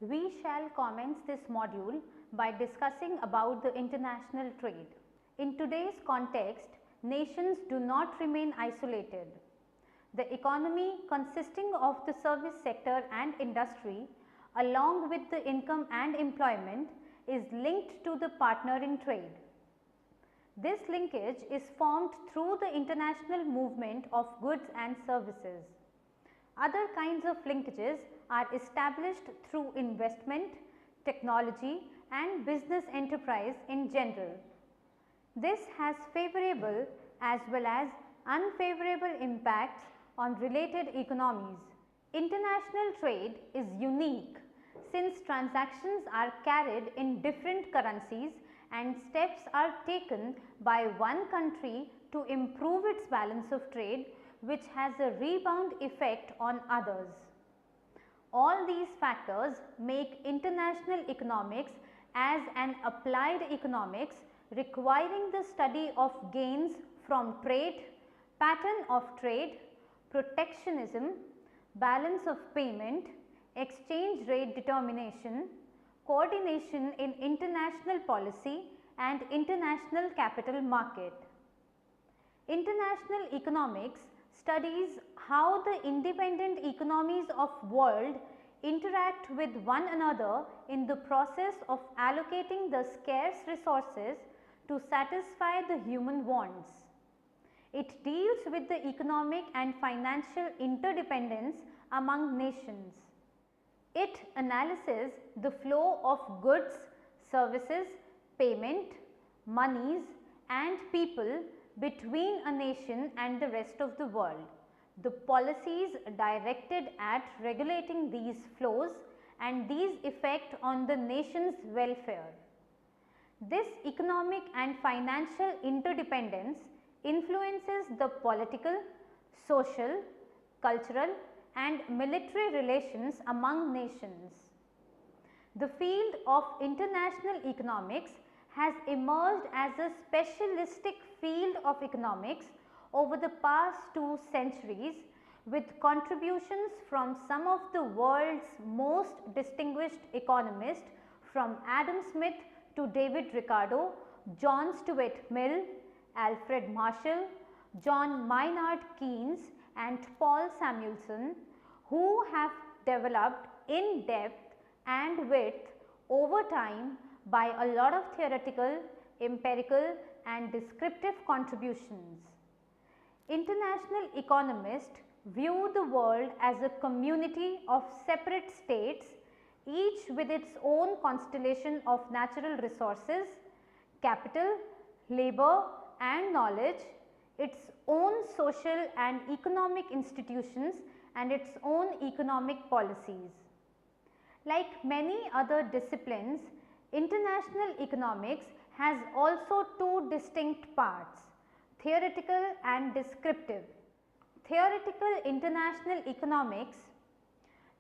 We shall commence this module by discussing about the international trade. In today's context, nations do not remain isolated. The economy consisting of the service sector and industry along with the income and employment is linked to the partner in trade. This linkage is formed through the international movement of goods and services. Other kinds of linkages are established through investment, technology and business enterprise in general. This has favorable as well as unfavorable impacts on related economies. International trade is unique since transactions are carried in different currencies and steps are taken by one country to improve its balance of trade, which has a rebound effect on others. All these factors make international economics as an applied economics requiring the study of gains from trade, pattern of trade, protectionism, balance of payment, exchange rate determination, coordination in international policy and international capital market. International economics studies how the independent economies of world interact with one another in the process of allocating the scarce resources to satisfy the human wants. It deals with the economic and financial interdependence among nations. It analyzes the flow of goods, services, payment, monies and people between a nation and the rest of the world. The policies directed at regulating these flows and these effect on the nation's welfare. This economic and financial interdependence influences the political, social, cultural and military relations among nations. The field of international economics has emerged as a specialistic field of economics over the past 2 centuries with contributions from some of the world's most distinguished economists from Adam Smith to David Ricardo, John Stuart Mill, Alfred Marshall, John Maynard Keynes and Paul Samuelson, who have developed in depth and width over time by a lot of theoretical, empirical and descriptive contributions. International economists view the world as a community of separate states, each with its own constellation of natural resources, capital, labor and knowledge, its own social and economic institutions and its own economic policies. Like many other disciplines, international economics has also 2 distinct parts, theoretical and descriptive. Theoretical international economics,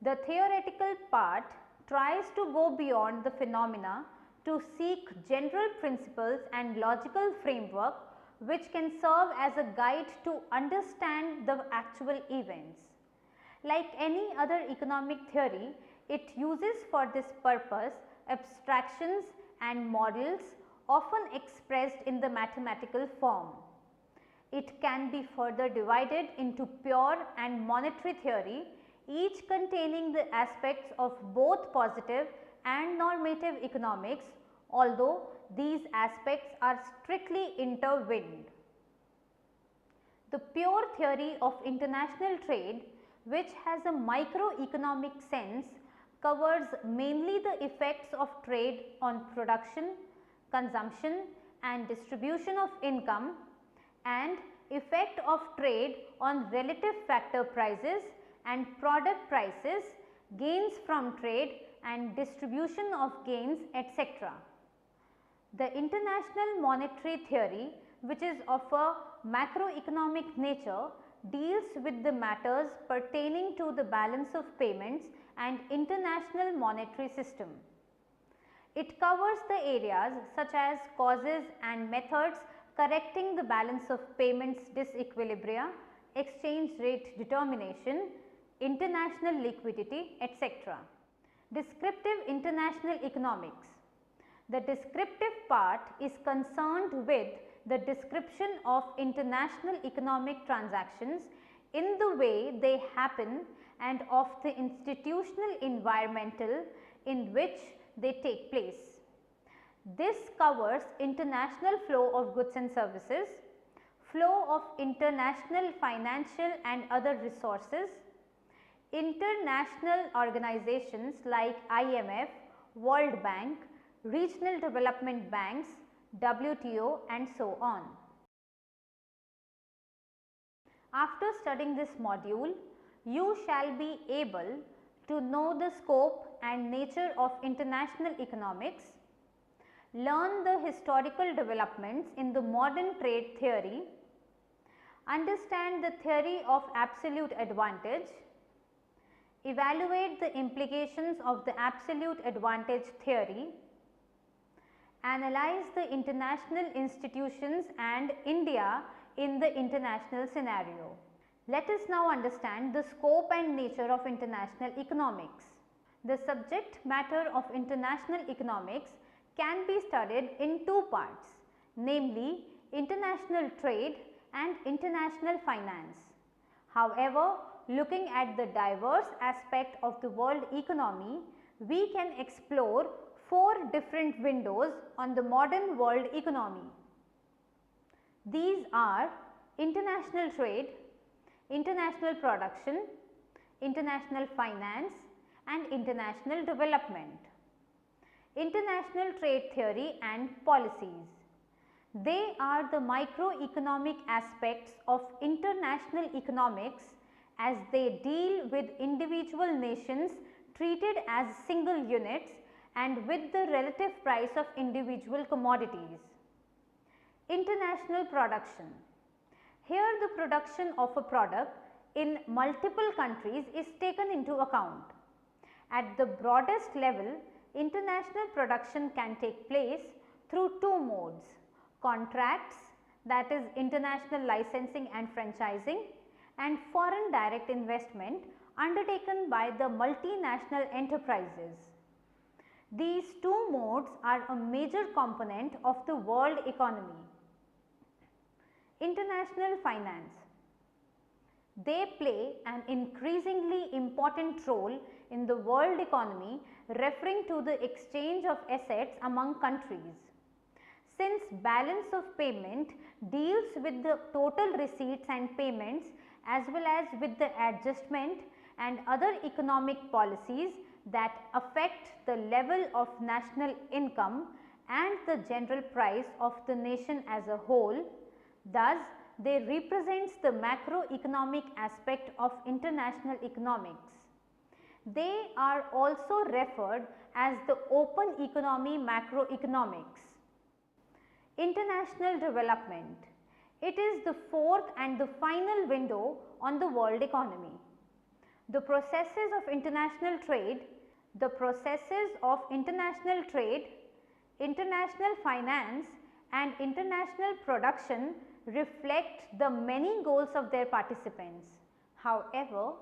the theoretical part tries to go beyond the phenomena to seek general principles and logical framework which can serve as a guide to understand the actual events. Like any other economic theory, it uses for this purpose abstractions and models often expressed in the mathematical form. It can be further divided into pure and monetary theory, each containing the aspects of both positive and normative economics, although these aspects are strictly intertwined. The pure theory of international trade, which has a microeconomic sense, covers mainly the effects of trade on production, consumption and distribution of income and effect of trade on relative factor prices and product prices, gains from trade and distribution of gains, etc. The international monetary theory, which is of a macroeconomic nature, deals with the matters pertaining to the balance of payments and international monetary system. It covers the areas such as causes and methods correcting the balance of payments disequilibria, exchange rate determination, international liquidity, etc. Descriptive international economics. The descriptive part is concerned with the description of international economic transactions in the way they happen and of the institutional environmental in which they take place. This covers international flow of goods and services, flow of international financial and other resources, international organizations like IMF, World Bank, regional development banks, WTO and so on. After studying this module, you shall be able to know the scope and nature of international economics, learn the historical developments in the modern trade theory, understand the theory of absolute advantage, evaluate the implications of the absolute advantage theory, analyze the international institutions and India in the international scenario. Let us now understand the scope and nature of international economics. The subject matter of international economics can be studied in two parts, namely international trade and international finance. However, looking at the diverse aspect of the world economy, we can explore four different windows on the modern world economy. These are international trade, international production, international finance and international development. International trade theory and policies. They are the microeconomic aspects of international economics as they deal with individual nations treated as single units and with the relative price of individual commodities. International production. Here the production of a product in multiple countries is taken into account. At the broadest level, international production can take place through two modes: contracts, that is international licensing and franchising, and foreign direct investment undertaken by the multinational enterprises. These two modes are a major component of the world economy. International finance. They play an increasingly important role in the world economy, referring to the exchange of assets among countries. Since balance of payment deals with the total receipts and payments as well as with the adjustment and other economic policies that affect the level of national income and the general price of the nation as a whole, thus they represents the macroeconomic aspect of international economics. They are also referred as the open economy macroeconomics. International development. It is the fourth and the final window on the world economy. The processes of international trade, international finance and international production reflect the many goals of their participants. However,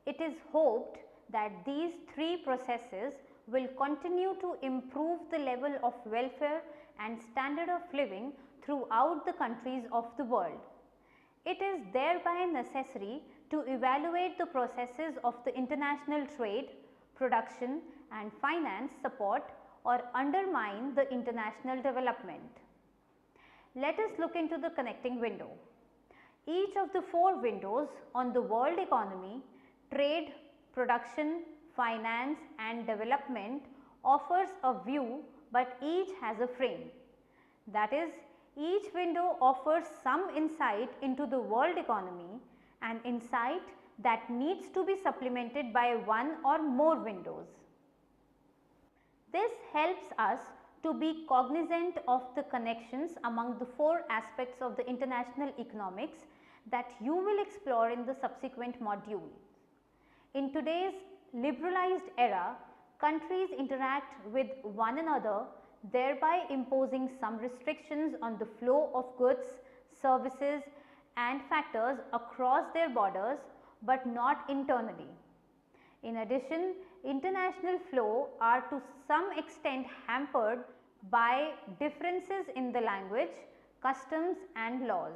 it is hoped that these three processes will continue to improve the level of welfare and standard of living throughout the countries of the world. It is thereby necessary to evaluate the processes of the international trade, production and finance support or undermine the international development. Let us look into the connecting window. Each of the four windows on the world economy, trade, production, finance and development offers a view, but each has a frame. That is, each window offers some insight into the world economy, an insight that needs to be supplemented by one or more windows. This helps us to be cognizant of the connections among the four aspects of the international economics that you will explore in the subsequent module. In today's liberalized era, countries interact with one another, thereby imposing some restrictions on the flow of goods, services and factors across their borders, but not internally. In addition, international flow are to some extent hampered by differences in the language, customs and laws.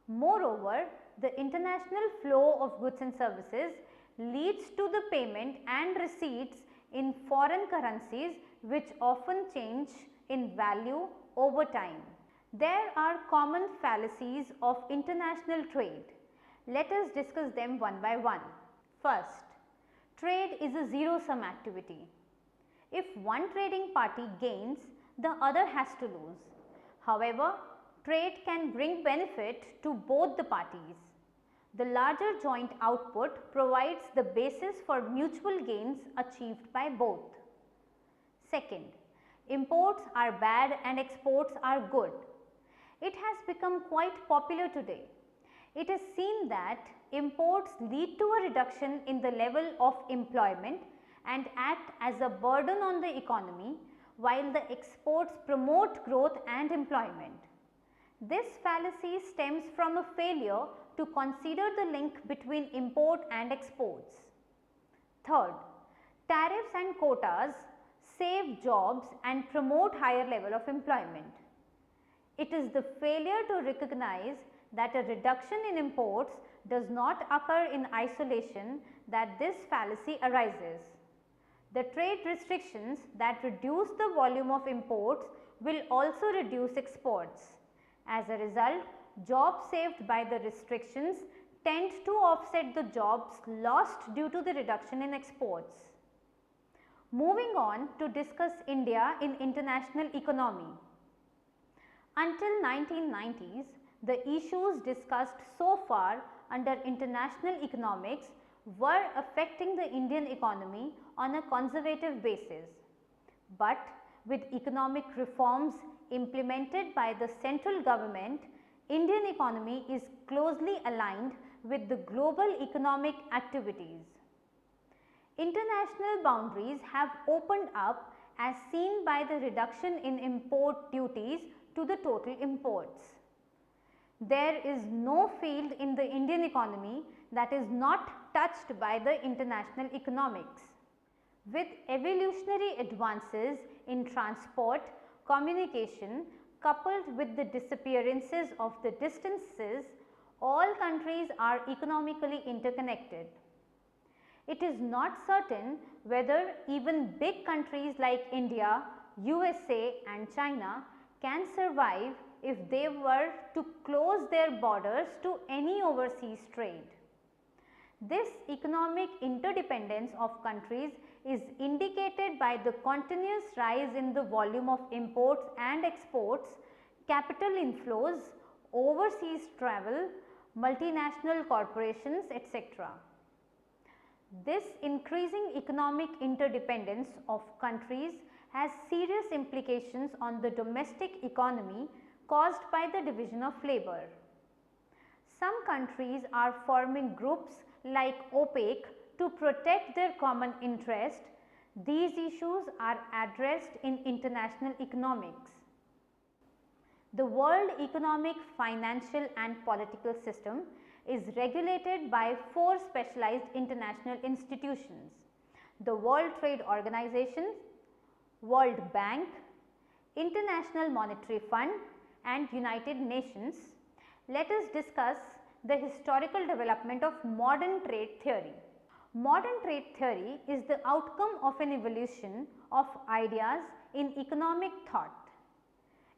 Moreover, the international flow of goods and services leads to the payment and receipts in foreign currencies which often change in value over time. There are common fallacies of international trade. Let us discuss them one by one. First, trade is a zero-sum activity. If one trading party gains, the other has to lose. However, trade can bring benefit to both the parties. The larger joint output provides the basis for mutual gains achieved by both. Second, imports are bad and exports are good. It has become quite popular today. It is seen that imports lead to a reduction in the level of employment and act as a burden on the economy, while the exports promote growth and employment. This fallacy stems from a failure to consider the link between import and exports. Third, tariffs and quotas save jobs and promote higher level of employment. It is the failure to recognize that a reduction in imports does not occur in isolation that this fallacy arises. The trade restrictions that reduce the volume of imports will also reduce exports. As a result, jobs saved by the restrictions tend to offset the jobs lost due to the reduction in exports. Moving on to discuss India in international economy. Until 1990s, the issues discussed so far under international economics were affecting the Indian economy on a conservative basis. But with economic reforms implemented by the central government, Indian economy is closely aligned with the global economic activities. International boundaries have opened up as seen by the reduction in import duties to the total imports. There is no field in the Indian economy that is not touched by the international economics. With evolutionary advances in transport, communication, coupled with the disappearances of the distances, all countries are economically interconnected. It is not certain whether even big countries like India, USA and China can survive if they were to close their borders to any overseas trade. This economic interdependence of countries is indicated by the continuous rise in the volume of imports and exports, capital inflows, overseas travel, multinational corporations, etc. This increasing economic interdependence of countries has serious implications on the domestic economy caused by the division of labor. Some countries are forming groups like OPEC to protect their common interest. These issues are addressed in international economics. The world economic, financial and political system is regulated by 4 specialized international institutions: the World Trade Organization, World Bank, International Monetary Fund and United Nations. Let us discuss the historical development of modern trade theory. Modern trade theory is the outcome of an evolution of ideas in economic thought.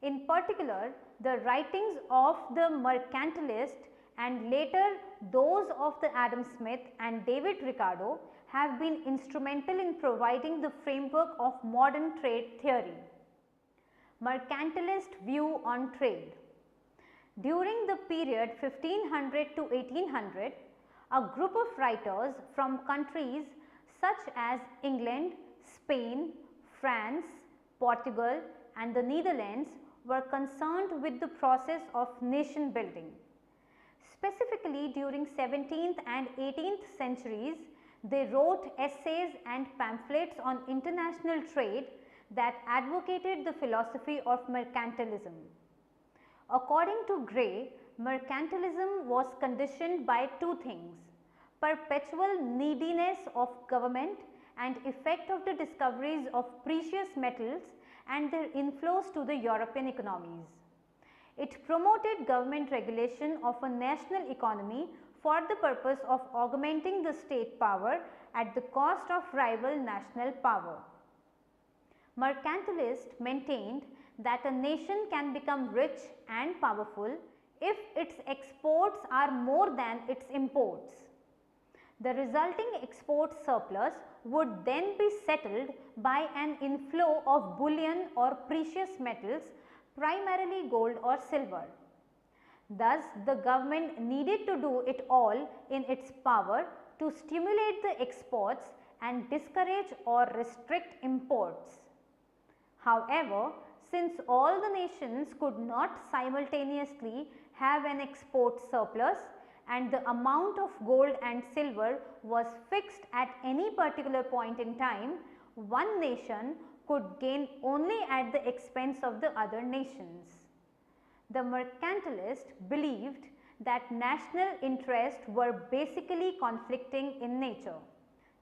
In particular, the writings of the mercantilist and later those of the Adam Smith and David Ricardo have been instrumental in providing the framework of modern trade theory. Mercantilist view on trade. During the period 1500 to 1800, a group of writers from countries such as England, Spain, France, Portugal and the Netherlands were concerned with the process of nation building. Specifically during 17th and 18th centuries, they wrote essays and pamphlets on international trade that advocated the philosophy of mercantilism. According to Gray, mercantilism was conditioned by 2 things: perpetual neediness of government and effect of the discoveries of precious metals and their inflows to the European economies. It promoted government regulation of a national economy for the purpose of augmenting the state power at the cost of rival national power. Mercantilists maintained that a nation can become rich and powerful if its exports are more than its imports. The resulting export surplus would then be settled by an inflow of bullion or precious metals, primarily gold or silver. Thus, the government needed to do it all in its power to stimulate the exports and discourage or restrict imports. However, since all the nations could not simultaneously have an export surplus and the amount of gold and silver was fixed at any particular point in time, one nation could gain only at the expense of the other nations. The mercantilists believed that national interests were basically conflicting in nature.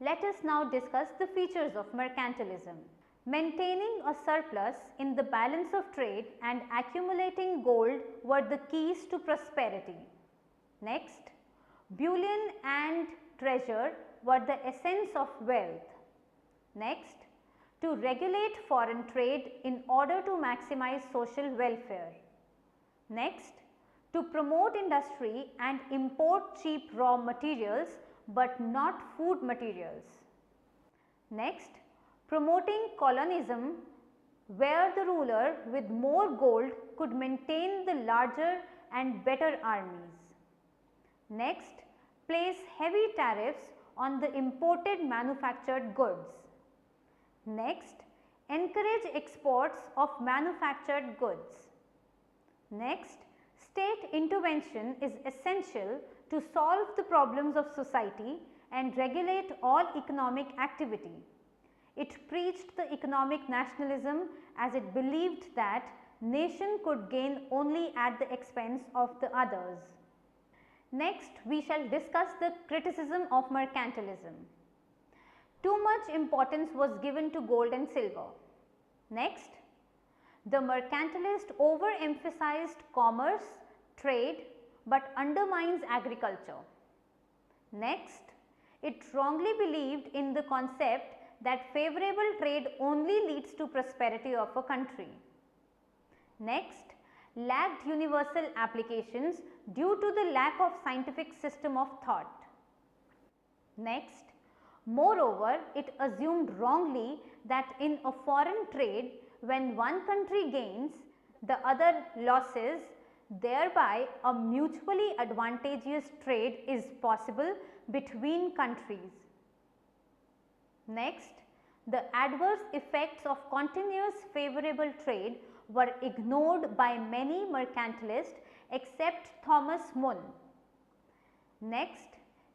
Let us now discuss the features of mercantilism. Maintaining a surplus in the balance of trade and accumulating gold were the keys to prosperity. Next, bullion and treasure were the essence of wealth. Next, to regulate foreign trade in order to maximize social welfare. Next, to promote industry and import cheap raw materials but not food materials. Next, promoting colonism where the ruler with more gold could maintain the larger and better armies. Next, place heavy tariffs on the imported manufactured goods. Next, encourage exports of manufactured goods. Next, state intervention is essential to solve the problems of society and regulate all economic activity. It preached the economic nationalism as it believed that nation could gain only at the expense of the others. Next, we shall discuss the criticism of mercantilism. Too much importance was given to gold and silver. Next, the mercantilist overemphasized commerce, trade, but undermines agriculture. Next, it wrongly believed in the concept that favorable trade only leads to prosperity of a country. Next, lacked universal applications due to the lack of scientific system of thought. Next, moreover, it assumed wrongly that in a foreign trade, when one country gains, the other losses, thereby a mutually advantageous trade is possible between countries. Next, the adverse effects of continuous favorable trade were ignored by many mercantilists except Thomas Mun. Next,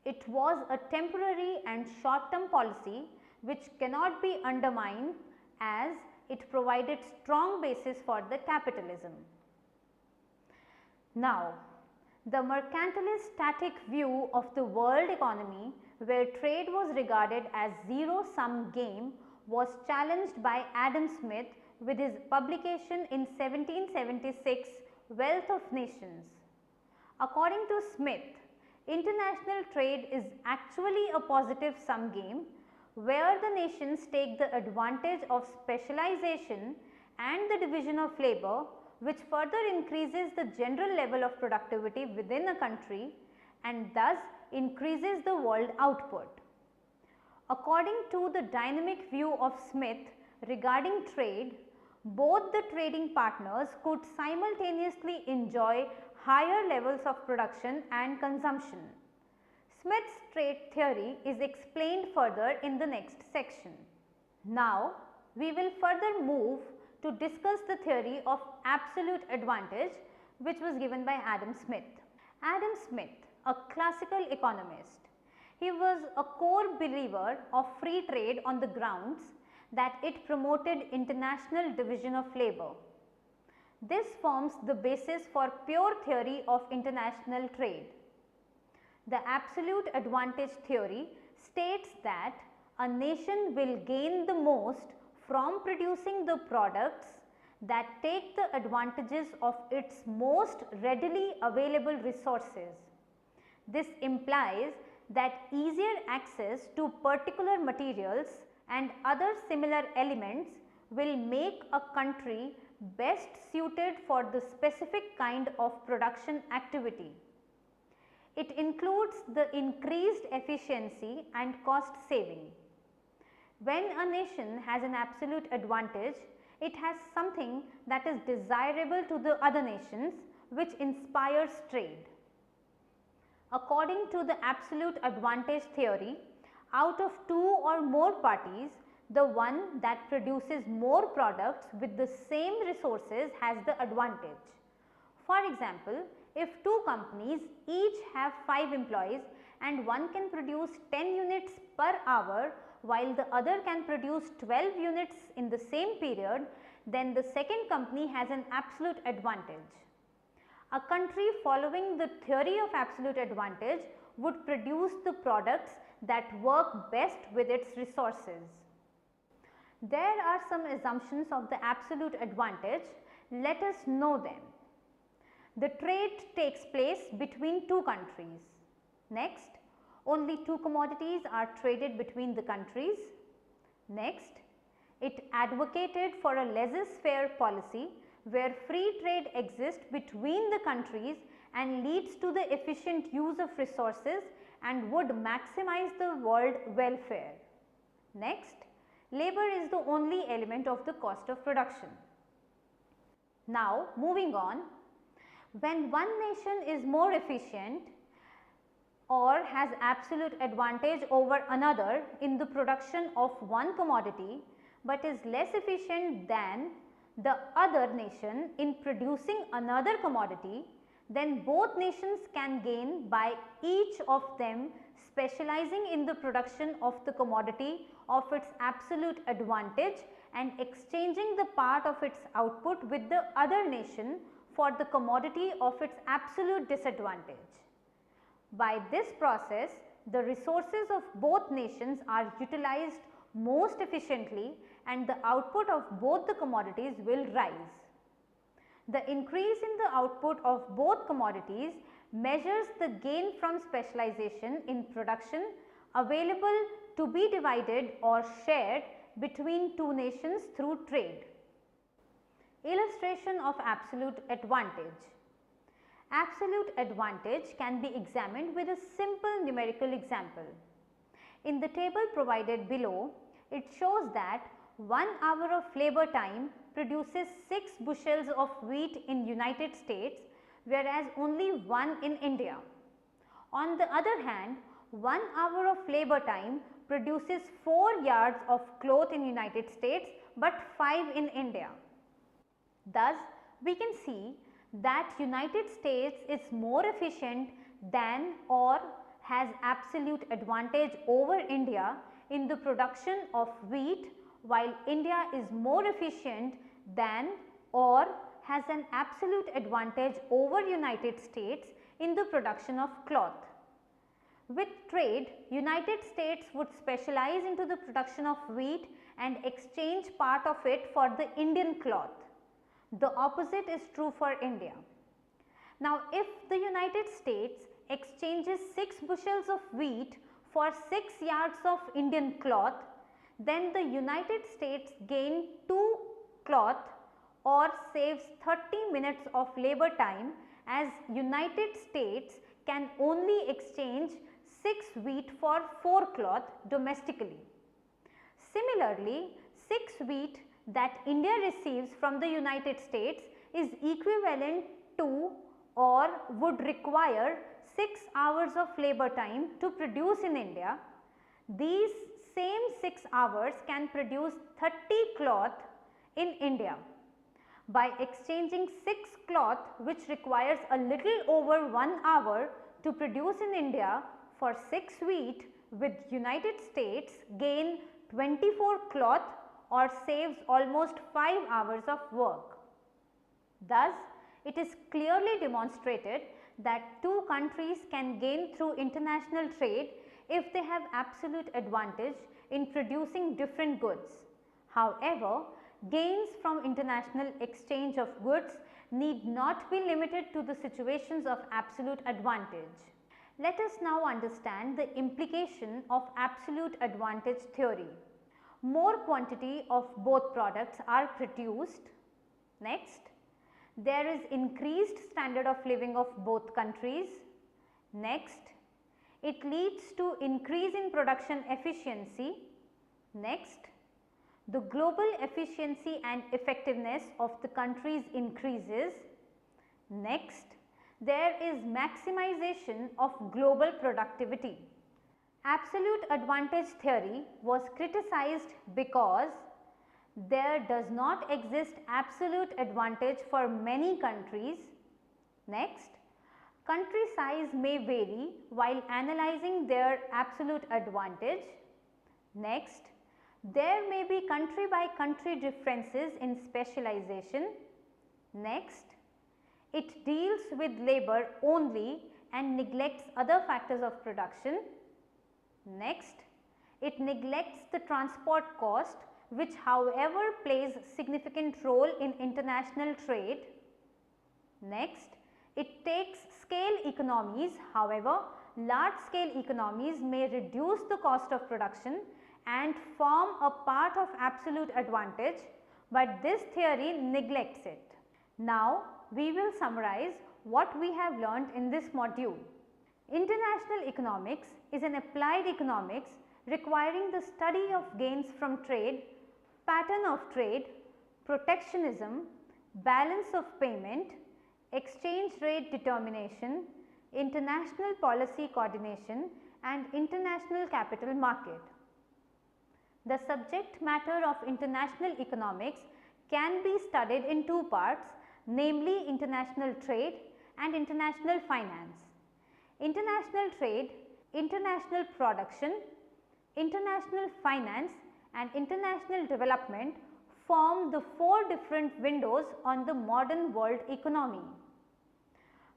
it was a temporary and short-term policy which cannot be undermined as it provided strong basis for the capitalism. Now, the mercantilist static view of the world economy where trade was regarded as zero-sum game was challenged by Adam Smith with his publication in 1776 Wealth of Nations. According to Smith, international trade is actually a positive sum game where the nations take the advantage of specialization and the division of labor, which further increases the general level of productivity within a country and thus increases the world output. According to the dynamic view of Smith regarding trade, both the trading partners could simultaneously enjoy higher levels of production and consumption. Smith's trade theory is explained further in the next section. Now, we will further move to discuss the theory of absolute advantage which was given by Adam Smith. Adam Smith, a classical economist, he was a core believer of free trade on the grounds that it promoted international division of labor. This forms the basis for pure theory of international trade. The absolute advantage theory states that a nation will gain the most from producing the products that take the advantages of its most readily available resources. This implies that easier access to particular materials and other similar elements will make a country best suited for the specific kind of production activity. It includes the increased efficiency and cost saving. When a nation has an absolute advantage, it has something that is desirable to the other nations, which inspires trade. According to the absolute advantage theory, out of two or more parties, the one that produces more products with the same resources has the advantage. For example, if two companies each have 5 employees and one can produce 10 units per hour while the other can produce 12 units in the same period, then the second company has an absolute advantage. A country following the theory of absolute advantage would produce the products that work best with its resources. There are some assumptions of the absolute advantage. Let us know them. The trade takes place between two countries. Next, only two commodities are traded between the countries. Next, it advocated for a laissez-faire policy where free trade exists between the countries and leads to the efficient use of resources and would maximize the world welfare. Next, labor is the only element of the cost of production. Now, moving on, when one nation is more efficient or has absolute advantage over another in the production of one commodity, but is less efficient than the other nation in producing another commodity, then both nations can gain by each of them specializing in the production of the commodity of its absolute advantage and exchanging the part of its output with the other nation for the commodity of its absolute disadvantage. By this process, the resources of both nations are utilized most efficiently and the output of both the commodities will rise. The increase in the output of both commodities measures the gain from specialization in production available to be divided or shared between two nations through trade. Illustration of absolute advantage. Absolute advantage can be examined with a simple numerical example. In the table provided below, it shows that 1 hour of labor time produces 6 bushels of wheat in United States, whereas only 1 in India. On the other hand, 1 hour of labor time produces 4 yards of cloth in United States, but 5 in India. Thus, we can see that United States is more efficient than or has absolute advantage over India in the production of wheat, while India is more efficient than or has an absolute advantage over United States in the production of cloth. With trade, United States would specialize into the production of wheat and exchange part of it for the Indian cloth. The opposite is true for India. Now, if the United States exchanges 6 bushels of wheat for 6 yards of Indian cloth, then the United States gain 2 cloth or saves 30 minutes of labor time, as United States can only exchange 6 wheat for 4 cloth domestically. Similarly, 6 wheat that India receives from the United States is equivalent to or would require 6 hours of labor time to produce in India. These same 6 hours can produce 30 cloth in India. By exchanging 6 cloth, which requires a little over 1 hour to produce in India, for 6 wheat, with United States gain 24 cloth or saves almost 5 hours of work. Thus, it is clearly demonstrated that two countries can gain through international trade if they have absolute advantage in producing different goods. However, gains from international exchange of goods need not be limited to the situations of absolute advantage. Let us now understand the implication of absolute advantage theory. More quantity of both products are produced. Next, there is increased standard of living of both countries. Next, it leads to increase in production efficiency. Next, the global efficiency and effectiveness of the countries increases. Next, there is maximization of global productivity. Absolute advantage theory was criticized because there does not exist absolute advantage for many countries. Next, country size may vary while analyzing their absolute advantage. Next, there may be country by country differences in specialization. Next, it deals with labor only and neglects other factors of production. Next, it neglects the transport cost, which however plays significant role in international trade. Next, it takes scale economies, however large scale economies may reduce the cost of production and form a part of absolute advantage, but this theory neglects it. Now, we will summarize what we have learnt in this module. International economics is an applied economics requiring the study of gains from trade, pattern of trade, protectionism, balance of payment, exchange rate determination, international policy coordination and international capital market. The subject matter of international economics can be studied in two parts, namely international trade and international finance. International trade, international production, international finance and international development form the four different windows on the modern world economy.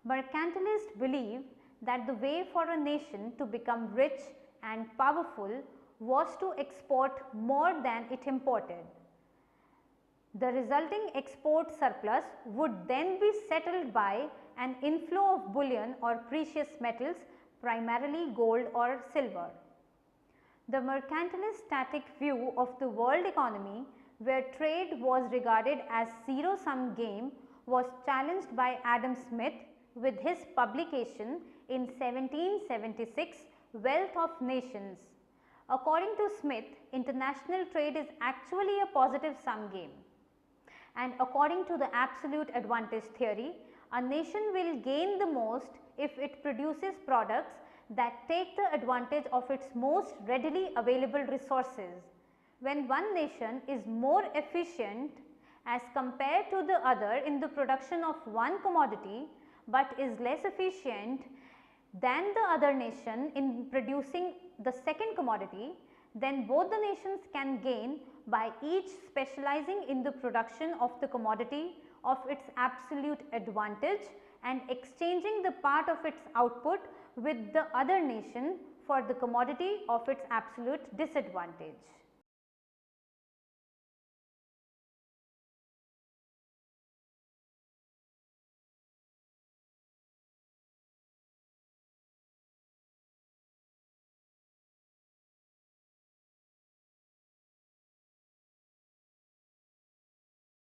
Mercantilists believe that the way for a nation to become rich and powerful was to export more than it imported. The resulting export surplus would then be settled by an inflow of bullion or precious metals, primarily gold or silver. The mercantilist static view of the world economy, where trade was regarded as zero-sum game, was challenged by Adam Smith with his publication in 1776, Wealth of Nations. According to Smith, international trade is actually a positive sum game. And according to the absolute advantage theory, a nation will gain the most if it produces products that take the advantage of its most readily available resources. When one nation is more efficient as compared to the other in the production of one commodity, but is less efficient than the other nation in producing the second commodity, then both the nations can gain by each specializing in the production of the commodity of its absolute advantage and exchanging the part of its output with the other nation for the commodity of its absolute disadvantage.